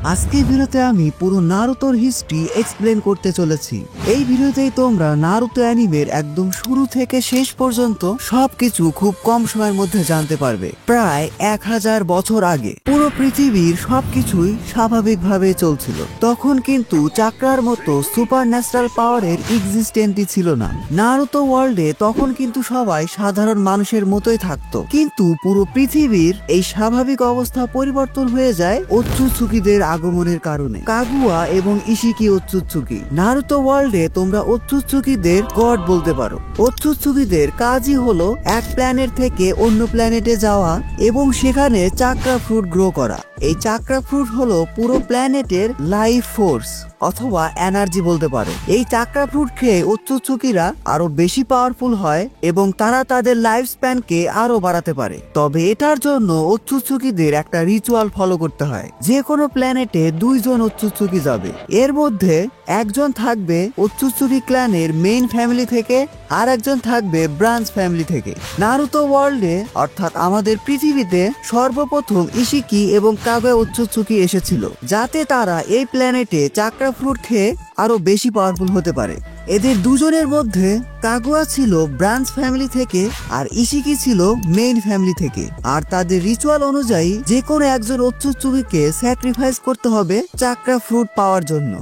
আজকের ভিডিওতে আমি পুরো নারুতোর হিস্ট্রি এক্সপ্লেন করতে চলেছি। এই ভিডিওতেই তোমরা নারুতো অ্যানিমের একদম শুরু থেকে শেষ পর্যন্ত সবকিছু খুব কম সময়ের মধ্যে জানতে পারবে। প্রায় 1000 বছর আগে পুরো পৃথিবীর সবকিছুই স্বাভাবিকভাবে চলছিল। তখন কিন্তু চাকরার মতো সুপার ন্যাচারাল পাওয়ারের এক্সিস্টেন্টই ছিল না। নারুতো ওয়ার্ল্ডে তখন কিন্তু সবাই সাধারণ মানুষের মতোই থাকতো, কিন্তু পুরো পৃথিবীর এই স্বাভাবিক অবস্থা পরিবর্তন হয়ে যায় ওৎসুৎসুকিদের আগমনের কারণে। কাগুয়া এবং ইশিকি ওৎসুৎসুকি। নারুতো ওয়ার্ল্ডে তোমরা ওৎসুৎসুকিদের গড বলতে পারো। ওৎসুৎসুকিদের কাজই হলো এক প্ল্যানেট থেকে অন্য প্ল্যানেটে যাওয়া এবং সেখানে চাকরা ফ্রুট গ্রো করা। এই চাকরা ফ্রুট হলো পুরো প্ল্যানেটের লাইফ ফোর্স অথবা এনার্জি বলতে পারো। এই চাকরা ফ্রুট খেয়ে ওৎসুৎসুকিরা আরো বেশি পাওয়ারফুল হয় এবং তারা তাদের লাইফ স্প্যানকে আরো বাড়াতে পারে। তবে এটার জন্য ওৎসুৎসুকিদের একটা রিচুয়াল ফলো করতে হয়। যে কোনো প্ল্যানেটে 2 জন ওৎসুৎসুকি যাবে। এর মধ্যে একজন থাকবে ওৎসুৎসুকি ক্ল্যানের মেইন ফ্যামিলি থেকে, আর একজন থাকবে ব্রাঞ্চ ফ্যামিলি থেকে। নারুতো ওয়ার্ল্ডে অর্থাৎ আমাদের পৃথিবীতে সর্বপ্রথম ইশিকি এবং কাগুয়া ওৎসুৎসুকি এসেছিল, যাতে তারা এই প্ল্যানেটে চাকরা ফ্রুট খেয়ে আরো বেশি পাওয়ারফুল হতে পারে। এদের দুজনের মধ্যে কাগুয়া ছিল ব্রাঞ্চ ফ্যামিলি থেকে আর ইশিকি ছিল মেইন ফ্যামিলি থেকে। আর তাদের রিচুয়াল অনুযায়ী যে কোনো একজন ওৎসুৎসুকিকে স্যাক্রিফাইস করতে হবে চাকরা ফ্রুট পাওয়ার জন্য।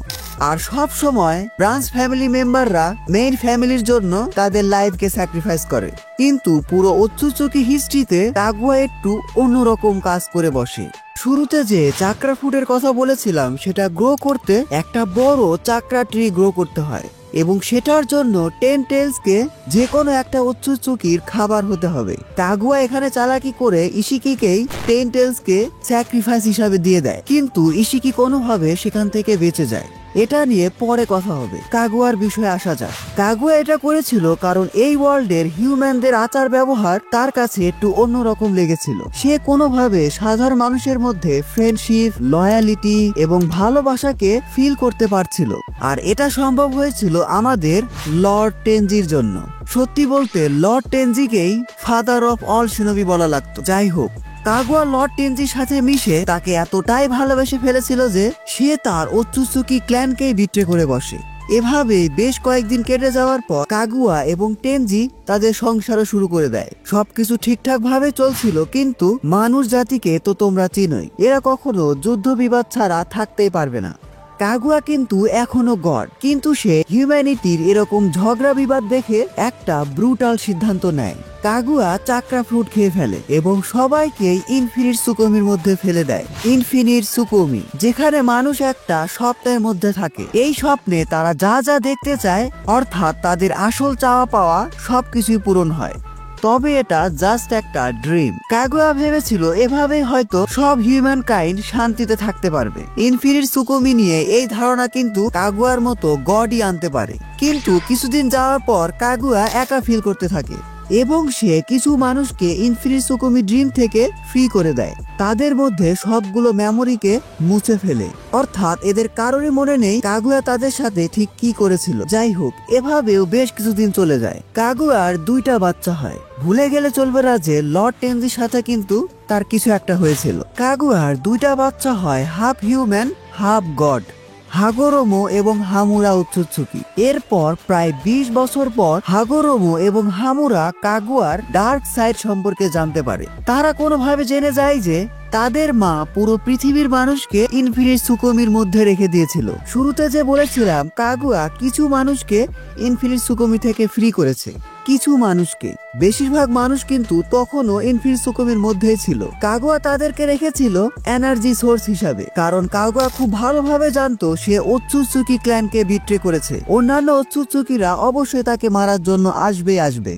আর সব সময় ব্রাঞ্চ ফ্যামিলি মেম্বাররা মেইন ফ্যামিলির জন্য তাদের লাইফকে স্যাক্রিফাইস করে। কিন্তু পুরো ওৎসুৎসুকি হিস্ট্রিতে কাগুয়া একটু অন্যরকম কাজ করে বসে। শুরুতে যে চাকরা ফ্রুটের কথা বলেছিলাম, সেটা গ্রো করতে একটা বড় চাকরা ট্রি গ্রো করতে হয় এবং সেটার জন্য 10 টেলসকে যে কোনো একটা ওৎসুৎসুকির খাবার হতে হবে। কাগুয়া এখানে চালাকি করে ইশিকিকেই 10 টেলসকে স্যাক্রিফাইস হিসাবে দিয়ে দেয়, কিন্তু ইশিকি কোনোভাবে সেখান থেকে বেঁচে যায়। এটা নিয়ে পরে কথা হবে। কাগুয়ার বিষয়ে আসা যাক। কাগুয়া এটা করেছিল কারণ এই ওয়ার্ল্ডের হিউম্যানদের আচার ব্যবহার তার কাছে একটু অন্যরকম লেগেছিল। সে কোনোভাবে সাধারণ মানুষের মধ্যে ফ্রেন্ডশিপ, লয়ালিটি এবং ভালোবাসাকে ফিল করতে পারছিল। আর এটা সম্ভব হয়েছিল আমাদের লর্ড টেনজির জন্য। সত্যি বলতে লর্ড টেনজিকেই ফাদার অফ অল শিনোবি বলা লাগতো। যাই হোক, কাগুয়া লর্ড টেনজির সাথে মিশে তাকে এতটাই ভালোবেসে ফেলেছিল যে সে তার ওৎসুৎসুকি ক্ল্যানকেই বিট্রে করে বসে। এভাবে বেশ কয়েকদিন কেটে যাওয়ার পর কাগুয়া এবং টেনজি তাদের সংসারও শুরু করে দেয়। সবকিছু ঠিকঠাক ভাবে চলছিল, কিন্তু মানুষ জাতিকে তো তোমরা চিনোই, এরা কখনো যুদ্ধ বিবাদ ছাড়া থাকতেই পারবে না। কাগুয়া কিন্তু এখনো গড, কিন্তু সে হিউম্যানিটির এরকম ঝগড়া বিবাদ দেখে একটা ব্রুটাল সিদ্ধান্ত নেয়। কাগুয়া চাকরা ফ্রুট খেয়ে ফেলে এবং সবাইকে ইনফিনিট সুকুমির মধ্যে ফেলে দেয়। ইনফিনিট সুকুমি, যেখানে মানুষ একটা স্বপ্নের মধ্যে থাকে। এই স্বপ্নে তারা যা যা দেখতে চায়, অর্থাৎ তাদের আসল চাওয়া পাওয়া সবকিছুই পূরণ হয়। তবে এটা জাস্ট একটা ড্রিম। কাগুয়া ভেবেছিল এভাবেই হয়তো সব হিউম্যান কাইন্ড শান্তিতে থাকতে পারবে। ইনফিনিট সুকুমি নিয়ে এই ধারণা কিন্তু কাগুয়ার মতো গডই আনতে পারে। কিন্তু কিছুদিন যাওয়ার পর কাগুয়া একা ফিল করতে থাকে এবং সে কিছু মানুষকে ইনফিনিট সুকুমি ড্রিম থেকে ফ্রি করে দেয়। তাদের মধ্যে সবগুলো মেমোরিকে মুছে ফেলে, অর্থাৎ এদের কারোরই মনে নেই কাগুয়া তাদের সাথে ঠিক কি করেছিল। যাই হোক, এভাবেও বেশ কিছুদিন চলে যায়। কাগুয়ার 2টা বাচ্চা হয়। ভুলে গেলে চলবে না যে লর্ড টেনজির সাথে কিন্তু তার কিছু একটা হয়েছিল। কাগুয়ার 2টা বাচ্চা হয় হাফ হিউম্যান হাফ গড, হাগোরোমো এবং হামুরা ওৎসুৎসুকি। এরপর প্রায় 20 বছর পর হাগোরোমো এবং হামুরা কাগুয়ার ডার্ক সাইড সম্পর্কে জানতে পারে। তারা কোনোভাবে জেনে যায় যে তাদের মা পুরো পৃথিবীর মানুষকে ইনফিনিট সুকুমির মধ্যে রেখে দিয়েছিল। শুরুতে যে বলেছিলাম কাগুয়া কিছু মানুষকে ইনফিনিট সুকুমি থেকে ফ্রি করেছে, কিছু মানুষকে। বেশিরভাগ মানুষ কিন্তু তখনও ইনফিনিট সুকুমির মধ্যেই ছিল। কাগুয়া তাদেরকে রেখেছিল এনার্জি সোর্স হিসাবে, কারণ কাগুয়া খুব ভালোভাবে জানতো সে ওৎসুৎসুকি ক্ল্যানকে বিট্রে করেছে। অন্যান্য ওৎসুৎসুকিরা অবশ্যই তাকে মারার জন্য আসবে।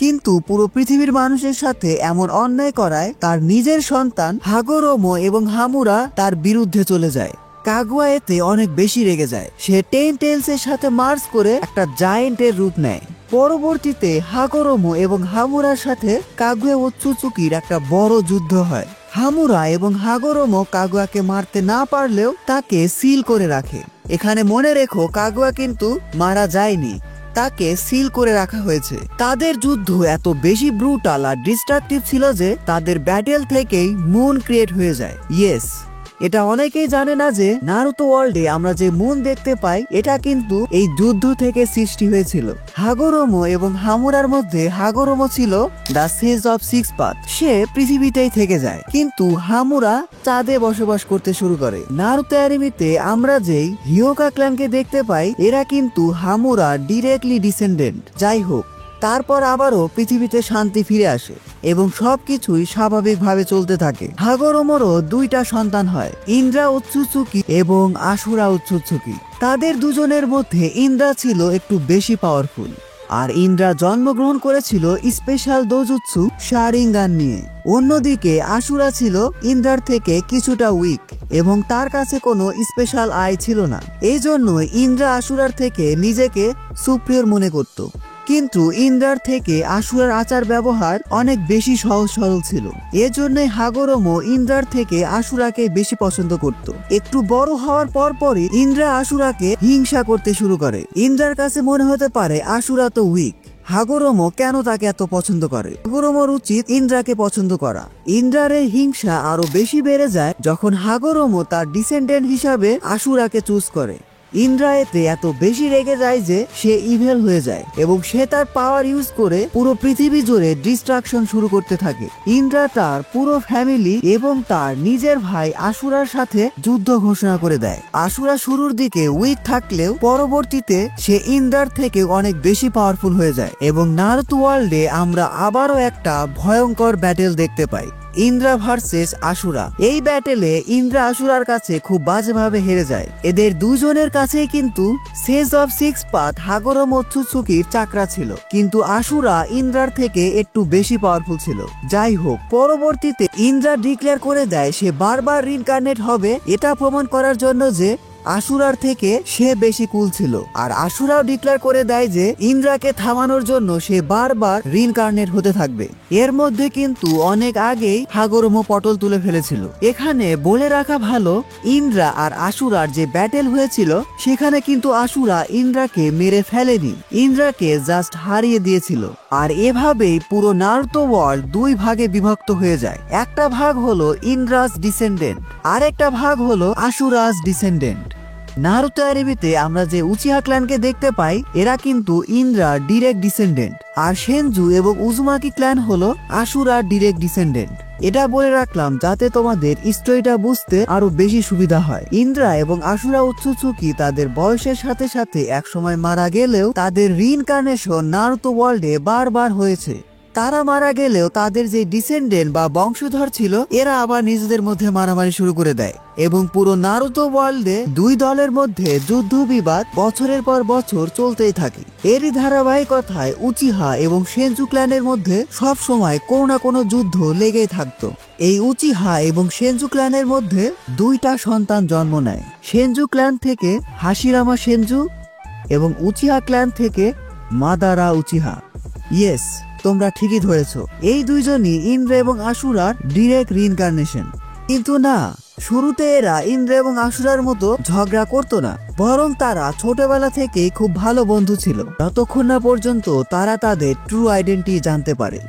কিন্তু পুরো পৃথিবীর মানুষের সাথে এমন অন্যায় করায় তার নিজের সন্তান হাগোরোমো এবং হামুরা তার বিরুদ্ধে চলে যায়। কাগুয়া এতে অনেক বেশি রেগে যায়। সে 10 টেলসের সাথে মার্চ করে একটা জায়েন্টের রূপ নেয়। পরবর্তীতে হাগোরোমো এবং হামুরার সাথে কাগুয়া ওৎসুৎসুকির একটা বড় যুদ্ধ হয়। হামুরা এবং হাগোরোমো কাগুয়াকে মারতে না পারলেও তাকে সিল করে রাখে। এখানে মনে রেখো, কাগুয়া কিন্তু মারা যায়নি, তাকে সিল করে রাখা হয়েছে। তাদের যুদ্ধ এত বেশি ব্রুটাল আর ডিস্ট্রাকটিভ ছিল যে তাদের ব্যাটেল থেকেই মুন ক্রিয়েট হয়ে যায়। ইয়েস, এটা অনেকেই জানে না যে নারুতো ওয়ার্ল্ডে আমরা যে মুন দেখতে পাই এটা কিন্তু এই যুদ্ধ থেকে সৃষ্টি হয়েছিল। হাগোরোমো এবং হামুরার মধ্যে হাগোরোমো ছিল the sage of six path, সে পৃথিবীতেই থেকে যায়, কিন্তু হামুরা চাঁদে বসবাস করতে শুরু করে। নারুতো অ্যানিমেতে আমরা যেই হিয়োকা ক্ল্যানকে দেখতে পাই এরা কিন্তু হামুরা ডিরেক্টলি ডিসেন্ডেন্ট। যাই হোক, তারপর আবারও পৃথিবীতে শান্তি ফিরে আসে এবং সবকিছুই স্বাভাবিকভাবে চলতে থাকে। হাগোরোমোরও দুইটা সন্তান হয়, ইন্দ্রা উৎসুৎসুকি এবং আশুরা উৎসুৎসুকি। তাদের দুজনের মধ্যে ইন্দ্রা ছিল একটু বেশি পাওয়ারফুল, আর ইন্দ্রা জন্মগ্রহণ করেছিল স্পেশাল দোজুৎসু শারিঙ্গান নিয়ে। অন্যদিকে আশুরা ছিল ইন্দ্রার থেকে কিছুটা উইক এবং তার কাছে কোনো স্পেশাল আই ছিল না। এই জন্য ইন্দ্রা আশুরার থেকে নিজেকে সুপ্রিয়র মনে করত। কিন্তু ইন্দ্রার থেকে আশুরার আচার ব্যবহার অনেক বেশি সহজ সরল ছিল। এজন্যই হাগোরোমো ইন্দ্রার থেকে আশুরাকে বেশি পছন্দ করত। একটু বড় হওয়ার পরপরই ইন্দ্রা আশুরাকে হিংসা করতে শুরু করে। ইন্দ্রার কাছে মনে হতে পারে আশুরা তো উইক, হাগোরোমো কেন তাকে এত পছন্দ করে। হাগোরোমোর উচিত ইন্দ্রাকে পছন্দ করা। ইন্দ্রার এই হিংসা আরো বেশি বেড়ে যায় যখন হাগোরোমো তার ডিসেন্ডেন্ট হিসাবে আশুরাকে চুজ করে। ইন্দ্রা এতে এত বেশি রেগে যায় যে সে ইভেল হয়ে যায় এবং সে তার পাওয়ার ইউজ করে পুরো পৃথিবী জুড়ে ডিস্ট্রাকশন শুরু করতে থাকে। ইন্দ্রা তার পুরো ফ্যামিলি এবং তার নিজের ভাই আশুরার সাথে যুদ্ধ ঘোষণা করে দেয়। আশুরা শুরুর দিকে উইক থাকলেও পরবর্তীতে সে ইন্দ্রার থেকে অনেক বেশি পাওয়ারফুল হয়ে যায় এবং নারুতো ওয়ার্ল্ডে আমরা আবারও একটা ভয়ঙ্কর ব্যাটেল দেখতে পাই, ইন্দ্রা ভার্সেস আশুরা। এই ব্যাটেলে ইন্দ্রা আশুরার কাছে খুব বাজেভাবে হেরে যায়। এদের দুজনের কাছেই কিন্তু সেজ অফ সিক্স পাথ হাগোরোমো উৎসুৎসুকির চাকরা ছিল, কিন্তু আশুরা ইন্দ্রার থেকে একটু বেশি পাওয়ারফুল ছিল। যাই হোক, পরবর্তীতে ইন্দ্রা ডিক্লেয়ার করে দেয় সে বারবার রিইনকার্নেট হবে, এটা প্রমাণ করার জন্য যে আশুরার থেকে সে বেশি কুল ছিল। আর আশুরাও ডিক্লেয়ার করে দেয় যে ইন্দ্রাকে থামানোর জন্য সে বারবার রিইনকার্নেট হতে থাকবে। এর মধ্যে কিন্তু অনেক আগেই হাগোরোমো পটল তুলে ফেলেছিল। এখানে বলে রাখা ভালো, ইন্দ্রা আর আশুরার যে ব্যাটেল হয়েছিল সেখানে কিন্তু আশুরা ইন্দ্রাকে মেরে ফেলেনি, ইন্দ্রাকে জাস্ট হারিয়ে দিয়েছিল। আর এভাবেই পুরো নারুতো ওয়ার্ল্ড দুই ভাগে বিভক্ত হয়ে যায়। একটা ভাগ হলো ইন্দ্রাস ডিসেন্ডেন্ট, আর একটা ভাগ হলো আশুরাস ডিসেন্ডেন্ট। নারুতো অ্যানিমেতে আমরা যে উচিহা ক্ল্যানকে দেখতে পাই এরা কিন্তু ইন্দ্রার ডিরেক্ট ডিসেন্ডেন্ট, আর সেনজু এবং উজুমাকি ক্ল্যান হলো আশুরার ডিরেক্ট ডিসেন্ডেন্ট। এটা বলে রাখলাম যাতে তোমাদের স্টোরিটা বুঝতে আরো বেশি সুবিধা হয়। ইন্দ্রা এবং আশুরা উৎসুৎসুকি তাদের বয়সের সাথে সাথে একসময় মারা গেলেও তাদের রিইনকার্নেশন নারুতো ওয়ার্ল্ডে বারবার হয়েছে। তারা মারা গেলেও তাদের যে ডিসেন্ডেন্ট বা বংশধর ছিল এরা আবার নিজেদের মধ্যে মারামারি শুরু করে দেয় এবং পুরো নারুতো ওয়ার্ল্ডে দুই দলের মধ্যে যুদ্ধ বিবাদ বছরের পর বছর চলতেই থাকে। এরই ধারাবাহিকতায় উচিহা এবং সেনজু ক্ল্যানের মধ্যে সব সময় কোনো না কোনো যুদ্ধ লেগেই থাকতো। এই উচিহা এবং সেনজু ক্ল্যানের মধ্যে দুইটা সন্তান জন্ম নেয়। সেনজু ক্ল্যান থেকে হাশিরামা সেনজু এবং উচিহা ক্ল্যান থেকে মাদারা উচিহা। ইয়েস, তোমরা ঠিকই ধরেছো, এই দুইজনই ইন্দ্রা এবং আশুরার ডিরেক্ট রিইনকার্নেশন। কিন্তু না, শুরুতে এরা ইন্দ্রা এবং আশুরার মতো ঝগড়া করতো না, বরং তারা ছোটবেলা থেকেই খুব ভালো বন্ধু ছিল, যতক্ষণ না পর্যন্ত তারা তাদের ট্রু আইডেন্টিটি জানতে পারে।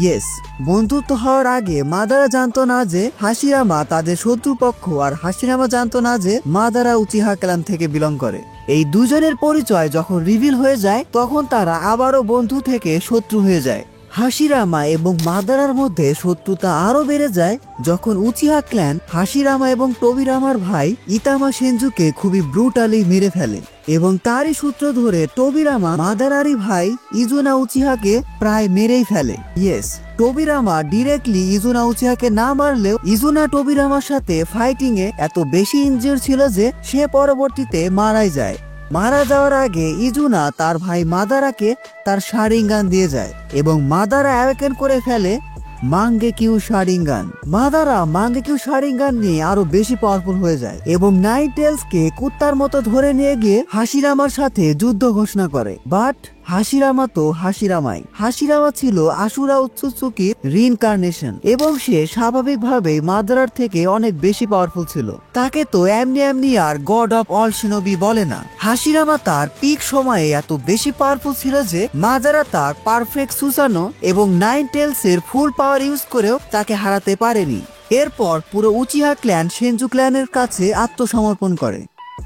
ইয়েস, বন্ধুত্ব হওয়ার আগে মাদারা জানতো না যে হাশিরামা তাদের শত্রুপক্ষ, আর হাশিরামা জানতো না যে মাদারা উচিহা ক্ল্যান থেকে বিলং করে। এই দুজনের পরিচয় যখন রিভিল হয়ে যায় তখন তারা আবারও বন্ধু থেকে শত্রু হয়ে যায়। হাশিরামা এবং মাদারার মধ্যে শত্রুতা আরো বেড়ে যায় যখন উচিহা ক্ল্যান হাশিরামা এবং টোবিরামার ভাই ইতামা সেনজুকে খুবই ব্রুটালি মেরে ফেলে এবং তারই সূত্র ধরে টোবিরামা মাদারারি ভাই ইজুনা উচিহাকে প্রায় মেরেই ফেলে। ইয়েস, টোবিরামা ডিরেক্টলি ইজুনা উচিহাকে না মারলেও ইজুনা টোবিরামার সাথে ফাইটিং এ এত বেশি ইনজিওর ছিল যে সে পরবর্তীতে মারাই যায়। মারা যাওয়ার আগে ইজুনা তার ভাই মাদারাকে তার শারিঙ্গান দিয়ে যায় এবং মাদারা অ্যাওয়েকেন করে ফেলে মাঙ্গেকিউ শারিঙ্গান। মাদারা মাঙ্গেকিউ শারিঙ্গান নিয়ে আরো বেশি পাওয়ারফুল হয়ে যায় এবং নাইন টেলসকে কুত্তার মতো ধরে নিয়ে গিয়ে হাশিরামার সাথে যুদ্ধ ঘোষণা করে। বাট হাশিরামা তো হাশিরামাই। হাশিরামা ছিল আশুরা উৎসুৎসুকির রিইনকার্নেশন এবং সে স্বাভাবিকভাবেই মাদারার থেকে অনেক বেশি পাওয়ারফুল ছিল। তাকে তো এমনি এমনি আর গড অফ অল শিনোবি বলে না। হাশিরামা তার পিক সময়ে এত বেশি পাওয়ারফুল ছিল যে মাদারা তার পারফেক্ট সুসানো এবং নাইন টেলস এর ফুল পাওয়ার ইউজ করেও তাকে হারাতে পারেনি। এরপর পুরো উচিহা ক্ল্যান সেনজু ক্ল্যানের কাছে আত্মসমর্পণ করে।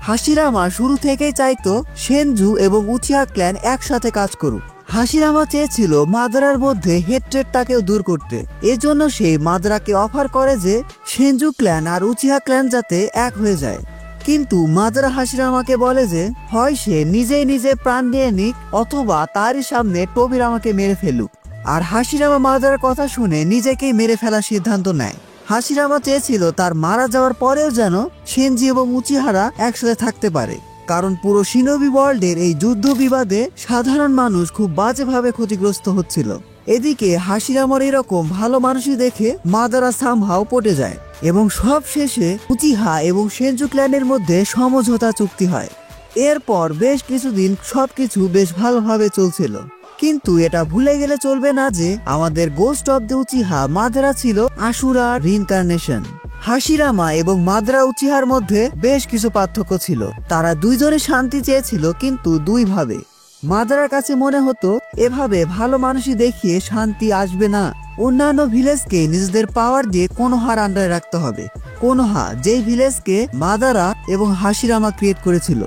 হাশিরামা শুরু থেকেই চাইতো সেনজু এবং উচিহা ক্ল্যান একসাথে কাজ করুক। হাশিরামা চেয়েছিল মাদারার মধ্যে হেট্রেডটাকেও দূর করতে। এজন্য সে মাদারাকে অফার করে যে সেনজু ক্ল্যান আর উচিহা ক্ল্যান যাতে এক হয়ে যায়। কিন্তু মাদারা হাশিরামাকে বলে যে হয় সে নিজেই নিজে প্রাণ নিয়ে নিক অথবা তারই সামনে টোবিরামাকে মেরে ফেলুক। আর হাশিরামা মাদারার কথা শুনে নিজেকেই মেরে ফেলার সিদ্ধান্ত নেয়। হাশিরামা চেয়েছিল তার মারা যাওয়ার পরেও যেন সেনজি এবং উচিহারা একসাথে থাকতে পারে, কারণ পুরো শিনোবি ওয়ার্ল্ডের এই যুদ্ধ বিবাদে সাধারণ মানুষ খুব বাজেভাবে ক্ষতিগ্রস্ত হচ্ছিল। এদিকে হাশিরামার এরকম ভালো মানুষই দেখে মাদারা সামহাও পটে যায় এবং সব শেষে উচিহা এবং সেনজু ক্ল্যানের মধ্যে সমঝোতা চুক্তি হয়। এরপর বেশ কিছুদিন সবকিছু বেশ ভালোভাবে চলছিল, কিন্তু এটা ভুলে গেলে চলবে না যে আমাদের ghost of the Uchiha Madara ছিল আশুরা রিইনকার্নেশন। হাশিরামা এবং মাদারা উচিহার মধ্যে বেশ কিছু পার্থক্য ছিল। তারা দুইজনে শান্তি চেয়েছিল, কিন্তু দুইভাবে। মাদারার কাছে মনে হতো এভাবে ভালো মানুষই দেখিয়ে শান্তি আসবে না, অন্যান্য ভিলেজকে নিজেদের পাওয়ার দিয়ে কোনোহার আন্ডারে রাখতে হবে। কোনোহা যেই ভিলেজকে মাদারা এবং হাশিরামা ক্রিয়েট করেছিল,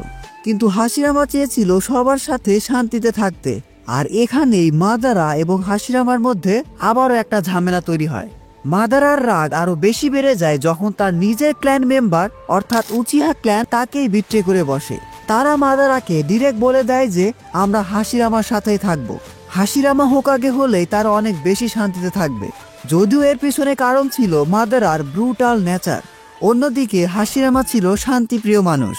কিন্তু হাশিরামা চেয়েছিল সবার সাথে শান্তিতে থাকতে। আর এখানেই মাদারা এবং হাশিরামার মধ্যে আবারও একটা ঝামেলা তৈরি হয়। মাদারার রাগ আরো বেশি বেড়ে যায় যখন তার নিজের ক্ল্যান মেম্বার অর্থাৎ উচিহা ক্ল্যান তাকেই বিট্রে করে বসে। তারা মাদারাকে ডিরেক্ট বলে দেয় যে আমরা হাশিরামার সাথেই থাকবো। হাশিরামা হোকাগে হলেই তারা অনেক বেশি শান্তিতে থাকবে। যদিও এর পিছনে কারণ ছিল মাদারার ব্রুটাল নেচার। অন্যদিকে হাশিরামা ছিল শান্তিপ্রিয় মানুষ।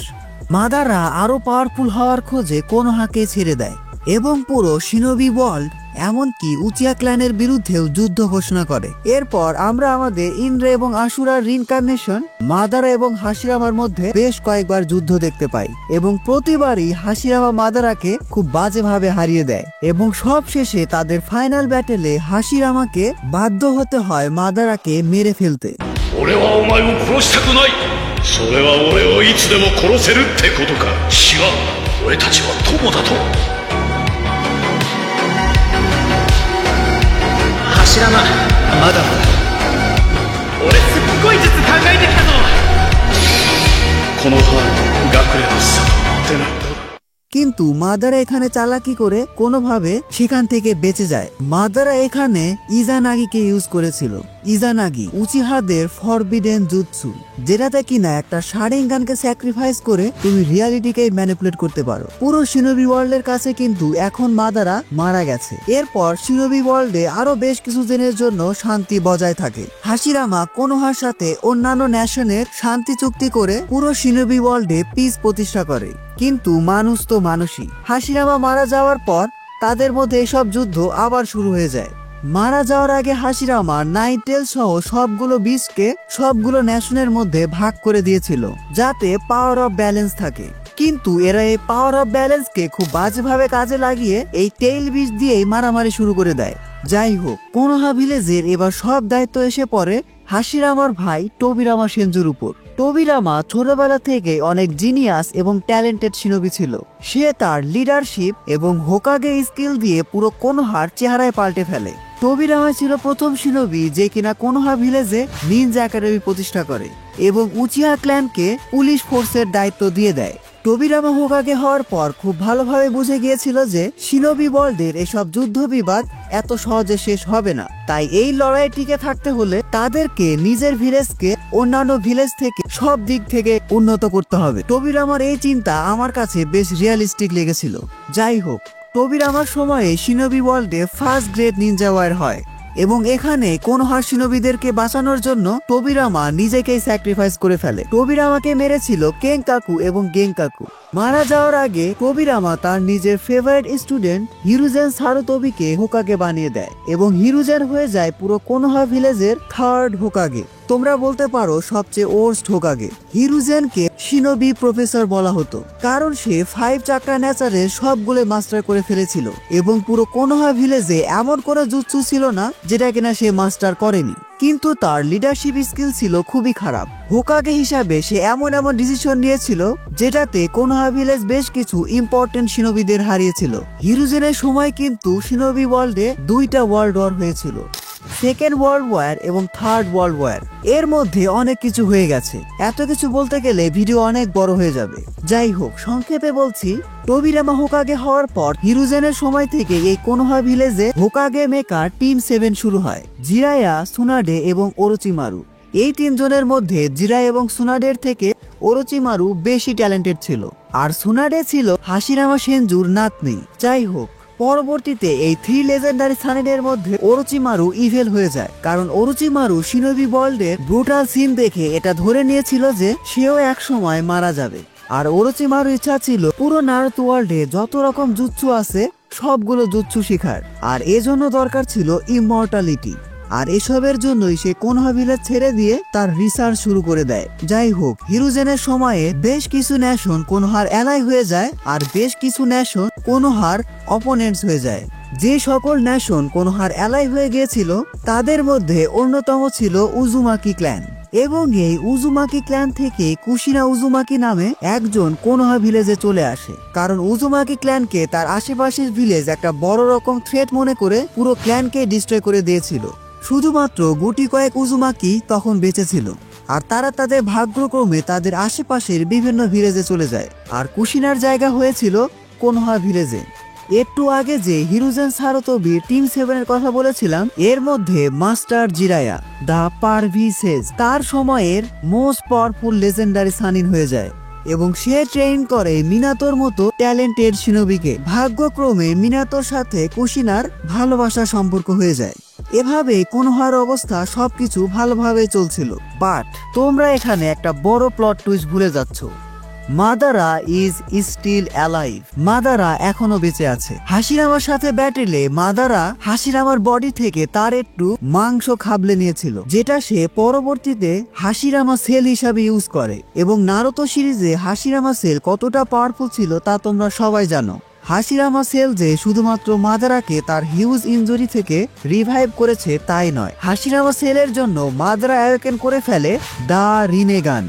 মাদারা আরো পাওয়ারফুল হওয়ার খোঁজে কোনোহাকে ছেড়ে দেয় এবং পুরো শিনোবি ওয়ার্ল্ড এমনকি উচিহা ক্ল্যানের বিরুদ্ধেও যুদ্ধ ঘোষণা করে। এরপর আমরা আমাদের ইন্দ্র এবং আশুরার রিইনকার্নেশন মাদারা এবং হাশিরামার মধ্যে বেশ কয়েকবার যুদ্ধ দেখতে পাই এবং প্রতিবারই হাশিরামা মাদারাকে খুব বাজেভাবে হারিয়ে দেয় এবং সব শেষে তাদের ফাইনাল ব্যাটেলে হাশিরামাকে বাধ্য হতে হয় মাদারাকে মেরে ফেলতে।まだまだ俺すっごい術考えてきたぞ。このハード学連の里ってなった。কিন্তু মাদারা এখানে চালাকি করে কোনোভাবে সেখান থেকে বেঁচে যায়। মাদারা এখানে ইজানাগিকে ইউজ করেছিল। ইজানাগি উচিহাদের ফরবিডেন জুৎসু, যেটাতে কিনা একটা শারিঙ্গানকে স্যাক্রিফাইস করে তুমি রিয়ালিটিকে ম্যানিপুলেট করতে পারো। পুরো শিনোবি ওয়ার্ল্ডের কাছে কিন্তু এখন মাদারা মারা গেছে। এরপর শিনোবি ওয়ার্ল্ডে আরো বেশ কিছু দিনের জন্য শান্তি বজায় থাকে। হাশিরামা কোনোহার সাথে অন্যান্য ন্যাশনের শান্তি চুক্তি করে পুরো শিনোবি ওয়ার্ল্ডে পিস প্রতিষ্ঠা করে। কিন্তু মানুষ তো মানুষই। হাশিরামা মারা যাওয়ার পর তাদের মধ্যে এসব যুদ্ধ আবার শুরু হয়ে যায়। মারা যাওয়ার আগে হাশিরামা নাইটেল সহ সবগুলো বিস্টকে সবগুলো ন্যাশনের মধ্যে ভাগ করে দিয়েছিল যাতে পাওয়ার অফ ব্যালেন্স থাকে। কিন্তু এরা এই পাওয়ার অফ ব্যালেন্সকে খুব বাজেভাবে কাজে লাগিয়ে এই টেইল বিস্ট দিয়েই মারামারি শুরু করে দেয়। যাই হোক, কোনোহা ভিলেজের এবার সব দায়িত্ব এসে পড়ে হাশিরামার ভাই টোবিরামা সেনজুর উপর। টোবিরামা ছোটবেলা থেকে অনেক জিনিয়াস এবং ট্যালেন্টেড শিনোবি ছিল। সে তার লিডারশিপ এবং হোকাগে স্কিল দিয়ে পুরো কোনোহার চেহারায় পাল্টে ফেলে। টোবিরামা ছিল প্রথম শিনোবি যে কিনা কোনোহা ভিলেজে নিনজা একাডেমি প্রতিষ্ঠা করে এবং উচিহা ক্ল্যানকে পুলিশ ফোর্সের দায়িত্ব দিয়ে দেয়। টোবিরামা হোকাগে হওয়ার পর খুব ভালোভাবে বুঝে গিয়েছিল যে শিনোবি ওয়ার্ল্ডের এসব যুদ্ধ বিবাদ এত সহজে শেষ হবে না। তাই এই লড়াই টিকে থাকতে হলে তাদেরকে নিজের ভিলেজকে অন্যান্য ভিলেজ থেকে সব দিক থেকে উন্নত করতে হবে। টোবিরামার এই চিন্তা আমার কাছে বেশ রিয়ালিস্টিক লেগেছিল। যাই হোক, টোবিরামার সময়ে শিনোবি ওয়ার্ল্ডে ফার্স্ট গ্রেট নিনজা ওয়ার হয় এবং এখানে কোনোহার শিনোবিদেরকে বাঁচানোর জন্য টোবিরামা নিজেকেই স্যাক্রিফাইস করে ফেলে। টোবিরামাকে মেরেছিল কেনকাকু এবং গেনকাকু। মারা যাওয়ার আগে টোবিরামা তার নিজের ফেভারিট স্টুডেন্ট হিরুজেন সারুতোবিকে হোকাগে বানিয়ে দেয় এবং হিরুজেন হয়ে যায় পুরো কোনোহা ভিলেজের থার্ড হোকাগে। তোমরা বলতে পারো সবচেয়ে ওর্স্ট হোকাগে। হিরুজেনকে শিনোবি প্রফেসর বলা হতো কারণ সে 5 চাকরা নেচারের সবগুলো মাস্টার করে ফেলেছিল এবং পুরো কোনোহা ভিলেজে এমন কোনো জুৎসু ছিল না যেটা কিনা সে মাস্টার করেনি। কিন্তু তার লিডারশিপ স্কিল ছিল খুবই খারাপ। হোকাগে হিসাবে সে এমন ডিসিশন নিয়েছিল যেটাতে কোনোহা ভিলেজ বেশ কিছু ইম্পর্টেন্ট শিনোবিদের হারিয়েছিল। হিরুজেনের সময় কিন্তু শিনোবি ওয়ার্ল্ডে 2টা ওয়ার্ল্ড ওয়ার হয়েছিল। সেকেন্ড ওয়ার্ল্ড ওয়ার এবং থার্ড ওয়ার্ল্ড ওয়ার। এর মধ্যে অনেক কিছু হয়ে গেছে, এত কিছু বলতে গেলে ভিডিও অনেক বড় হয়ে যাবে। যাই হোক, সংক্ষেপে বলছি, টোবিরামা হোকাগে হওয়ার পর হিরুজেনের সময় থেকে এই কোনোহা ভিলেজে হোকাগে মেকার টিম 7 শুরু হয়। জিরায়া, সুনাডে এবং ওরোচিমারু। এই তিনজনের মধ্যে জিরায়া এবং সুনাডের থেকে ওরোচিমারু বেশি ট্যালেন্টেড ছিল, আর সুনাডে ছিল হাশিরামা সেনজুর নাতনি। যাই হোক, পরবর্তীতে এই 3 লেজেন্ডারি সানিনের মধ্যে ওরোচিমারু ইভেল হয়ে যায়, কারণ ওরোচিমারু শিনোবি ওয়ার্ল্ডের ব্রুটাল সিন দেখে এটা ধরে নিয়েছিল যে সেও এক সময় মারা যাবে। আর ওরোচিমারু ইচ্ছা ছিল পুরো নারুতো ওয়ার্ল্ডে যত রকম জুৎসু আছে সবগুলো জুৎসু শিখার, আর এজন্য দরকার ছিল ইমমর্টালিটি। আর এসবের জন্যই সে কোনোহা ভিলেজ ছেড়ে দিয়ে তার রিসার্চ শুরু করে দেয়। যাই হোক, হিরুজেনের সময়ে বেশ কিছু ন্যাশন কোনোহার অ্যালাই হয়ে যায়, আর বেশ কিছু ন্যাশন কোনোহার অপোনেন্টস হয়ে যায়। যে সকল ন্যাশন কোনোহার অ্যালাই হয়ে গিয়েছিল তাদের মধ্যে অন্যতম ছিল উজুমাকি ক্ল্যান, এবং এই উজুমাকি ক্ল্যান থেকে কুশিনা উজুমাকি নামে একজন কোনোহা ভিলেজে চলে আসে, কারণ উজুমাকি ক্ল্যানকে তার আশেপাশের ভিলেজ একটা বড় রকম থ্রেট মনে করে পুরো ক্ল্যানকে ডিস্ট্রয় করে দিয়েছিল। শুধুমাত্র গুটি কয়েক উজুমাকি তখন বেঁচে ছিল, আর তারা তাদের ভাগ্যক্রমে তাদের আশেপাশের বিভিন্ন ভিলেজে চলে যায়, আর কুশিনার জায়গা হয়েছিল কোনোহা ভিলেজে। একটু আগে যে হিরুজেন সারোতোবির টিম 7 কথা বলেছিলাম, এর মধ্যে মাস্টার জিরায়া দা পারভিসেজ তার সময়ের মোস্ট পাওয়ারফুল লেজেন্ডারি সানিন হয়ে যায়, এবং সে ট্রেন করে মিনাতোর মতো ট্যালেন্টেড শিনোবিকে। ভাগ্যক্রমে মিনাতোর সাথে কুশিনার ভালোবাসা সম্পর্ক হয়ে যায়। এভাবে কোনোহার অবস্থা সবকিছু ভালোভাবে চলছিল, বাট তোমরা এখানে একটা বড় প্লট টুইস্ট ভুলে যাচ্ছ। Madara is still alive. Madara এখনো বেঁচে আছে। হাশিরামার সাথে ব্যাটেলে মাদারা হাশিরামার বডি থেকে তার একটু মাংস খাবলে নিয়েছিল, যেটা সে পরবর্তীতে হাশিরামা সেল হিসাবে ইউজ করে। এবং নারুতো সিরিজে হাশিরামা সেল কতটা পাওয়ারফুল ছিল তা তোমরা সবাই জানো। হাশিরামা সেল যে শুধুমাত্র মাদারাকে তার হিউজ ইনজুরি থেকে রিভাইভ করেছে তাই নয়, হাশিরামা সেলের জন্য মাদারা অ্যাওয়েকেন করে ফেলে the Rinnegan,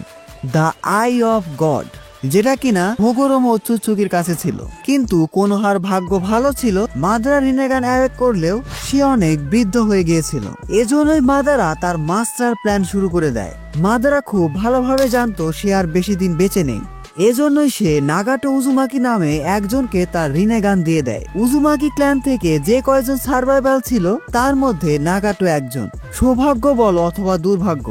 the eye of God, যেটা কিনা হোগোরোমো ওৎসুৎসুকির কাছে ছিল। কিন্তু কোনোহার ভাগ্য ভালো ছিল, মাদারা রিনেগান অ্যাওয়েক করলেও সে অনেক বৃদ্ধ হয়ে গিয়েছিল। এজন্যই মাদারা তার মাস্টার প্ল্যান শুরু করে দেয়। মাদারা খুব ভালোভাবে জানতো সে আর বেশি দিন বেঁচে নেই, এজন্যই সে নাগাটো উজুমাকি নামে একজনকে তার রিনেগান দিয়ে দেয়। উজুমাকি ক্ল্যান থেকে যে কয়জন সার্ভাইভাল ছিল তার মধ্যে নাগাটো একজন। সৌভাগ্য বল অথবা দুর্ভাগ্য,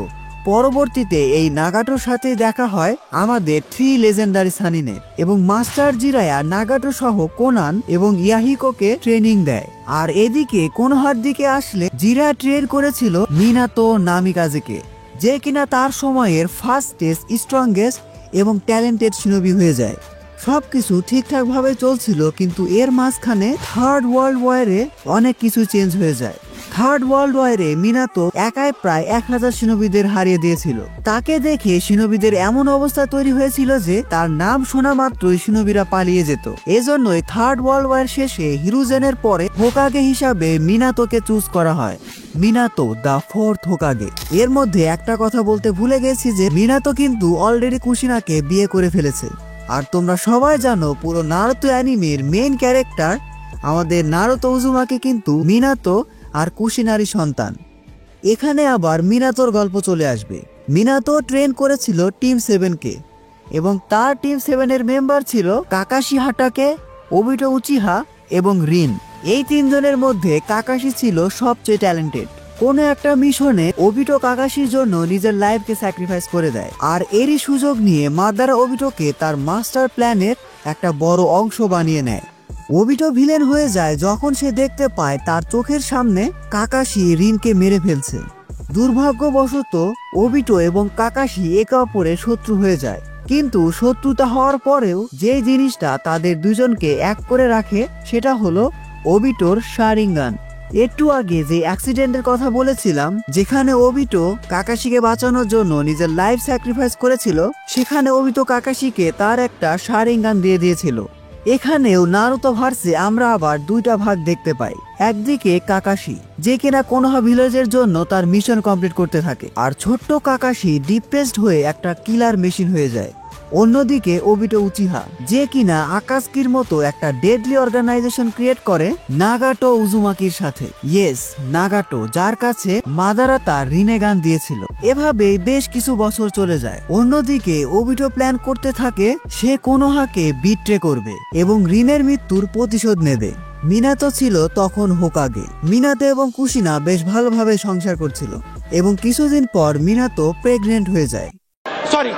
পরবর্তীতে এই নাগাটোর সাথে দেখা হয় আমাদের 3 লেজেন্ডারি সানিনের, এবং মাস্টার জিরায়া নাগাটো সহ কোনান এবং ইয়াহিকোকে ট্রেনিং দেয়। আর এদিকে কোনোহার দিকে আসলে জিরা ট্রেন করেছিল মিনাতো নামিকাজেকে, যে কিনা তার সময়ের ফাস্টেস্ট, স্ট্রংগেস্ট এবং ট্যালেন্টেড শিনোবি হয়ে যায়। সবকিছু ঠিকঠাক ভাবে চলছিল, কিন্তু এর মাঝখানে থার্ড ওয়ার্ল্ড ওয়ারে অনেক কিছু চেঞ্জ হয়ে যায়। থার্ড ওয়ার্ল্ড ওয়ারে মিনাতো একাই প্রায় 1000 শিনোবিদের হারিয়ে দিয়েছিল। তাকে দেখে শিনোবিদের এমন অবস্থা তৈরি হয়েছিল যে তার নাম শোনা মাত্রই শিনোবিরা পালিয়ে যেত। এজন্যই থার্ড ওয়ার্ল্ড ওয়ার শেষে হিরুজেনের পরে হোকাগে হিসাবে মিনাতোকে চুজ করা হয়। মিনাতো দা 4th হোকাগে। এর মধ্যে একটা কথা বলতে ভুলে গেছি যে মিনাতো কিন্তু অলরেডি কুশিনাকে বিয়ে করে ফেলেছে। আর তোমরা সবাই জানো পুরো নারুতো অ্যানিমের মেইন ক্যারেক্টার আমাদের নারুতো উজুমাকি কিন্তু মিনাতো আর কুশিনারি সন্তান। এখানে আবার মিনাতোর গল্প চলে আসবে। মিনাতো ট্রেন করেছিল টিম 7কে, এবং তার টিম 7 মেম্বার ছিল কাকাশি হাটাকে, ওবিটো উচিহা এবং রিন। এই 3 জনের মধ্যে কাকাশি ছিল সবচেয়ে ট্যালেন্টেড। কোনো একটা মিশনে ওবিটো কাকাশির জন্য নিজের লাইফকে স্যাক্রিফাইস করে দেয়, আর এরই সুযোগ নিয়ে মাদারা ওবিটোকে তার মাস্টার প্ল্যানের একটা বড় অংশ বানিয়ে নেয়। ওবিটো ভিলেন হয়ে যায় যখন সে দেখতে পায় তার চোখের সামনে কাকাশি রিনকে মেরে ফেলছে। দুর্ভাগ্যবশত ওবিটো এবং কাকাশি একে অপরের শত্রু হয়ে যায়, কিন্তু শত্রুতা হওয়ার পরেও যে জিনিসটা তাদের দুজনকে এক করে রাখে সেটা হলো ওবিটোর শারিঙ্গান। একটু আগে যে অ্যাক্সিডেন্টের কথা বলেছিলাম, যেখানে ওবিটো কাকাশিকে বাঁচানোর জন্য নিজের লাইফ স্যাক্রিফাইস করেছিল, সেখানে ওবিটো কাকাশিকে তার একটা শারিঙ্গান দিয়ে দিয়েছিল। এখানেও নারুতো ভার্সে আমরা আবার 2টা ভাগ দেখতে পাই। একদিকে কাকাশি, যে কিনা কোনোহা ভিলেজের জন্য তার মিশন কমপ্লিট করতে থাকে, আর ছোট্ট কাকাশি ডিপ্রেসড হয়ে একটা কিলার মেশিন হয়ে যায়। অন্যদিকে ওবিটো উচিহা, যে কিনা আকাসকির মতো একটা ডেডলি অর্গানাইজেশন ক্রিয়েট করে নাগাটো উজুমাকির সাথে। ইয়েস, নাগাটো, যার কাছে মাদারা তার রিনেগান দিয়েছিল। এভাবেই বেশ কিছু বছর চলে যায়। অন্যদিকে ওবিটো প্ল্যান করতে থাকে সে কোনোহাকে বিট্রে করবে এবং রিনের মৃত্যুর প্রতিশোধ নেবে। মিনাতো ছিল তখন হোকাগে। মিনাতো এবং কুশিনা বেশ ভালোভাবে সংসার করছিল এবং কিছুদিন পর মিনাতো প্রেগনেন্ট হয়ে যায়। সরি।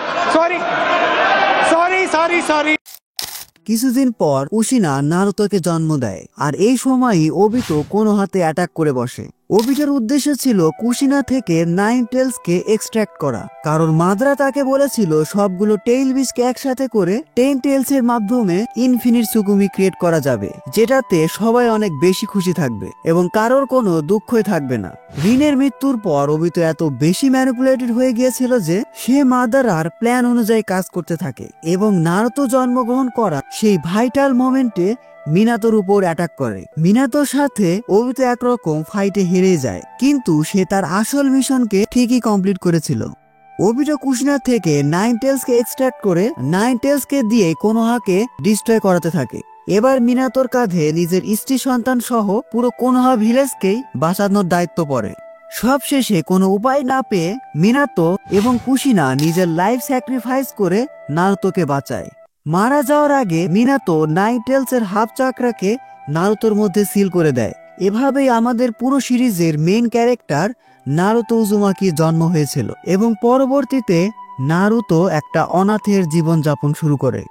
কিছুদিন পর কুশিনা নারুতোকে জন্ম দেয়, আর এই সময়ই ওবিটো কোনো হাতে অ্যাটাক করে বসে। ওবিটোর উদ্দেশ্য ছিল কুশিনা থেকে নাইন টেলসকে এক্সট্রাক্ট করা, কারণ মাদ্রা তাকে বলেছিল সবগুলো টেইল বিচকে একসাথে করে 10 টেলস এর মাধ্যমে ইনফিনিট সুকুমি ক্রিয়েট করা যাবে, যেটাতে সবাই অনেক বেশি খুশি থাকবে এবং কারোর কোনো দুঃখই থাকবে না। রিনের মৃত্যুর পর ওবিটো এত বেশি ম্যানিপুলেটেড হয়ে গিয়েছিল যে সে মাদারার প্ল্যান অনুযায়ী কাজ করতে থাকে এবং নারুতো জন্মগ্রহণ করা সেই ভাইটাল মোমেন্টে মিনাতোর উপর অ্যাটাক করে। মিনাতোর সাথে ওবিটো একরকম ফাইটে হেরে যায়, কিন্তু সে তার আসল মিশনকে ঠিকই কমপ্লিট করেছিল। ওবিটো কুশিনা থেকে নাইন টেলসকে এক্সট্রাক্ট করে নাইন টেলসকে দিয়ে কোনোহাকে ডিস্ট্রয় করাতে থাকে। এবার মিনাতোর কাঁধে নিজের স্ত্রী সন্তান সহ পুরো কোনোহা ভিলেজকেই বাঁচানোর দায়িত্ব পড়ে। সবশেষে কোনো উপায় না পেয়ে মিনাতো এবং কুশিনা নিজের লাইফ স্যাক্রিফাইস করে নারুতোকে বাঁচায়। মারা যাওয়ার আগে মিনাতো নাইন টেলস এর হাফ চাকরাকে নারুতোর মধ্যে সিল করে দেয়। এভাবেই আমাদের পুরো সিরিজের মেইন ক্যারেক্টার নারুতো উজুমাকির জন্ম হয়েছিল এবং পরবর্তীতে নারুতো একটা অনাথের জীবনযাপন শুরু করে।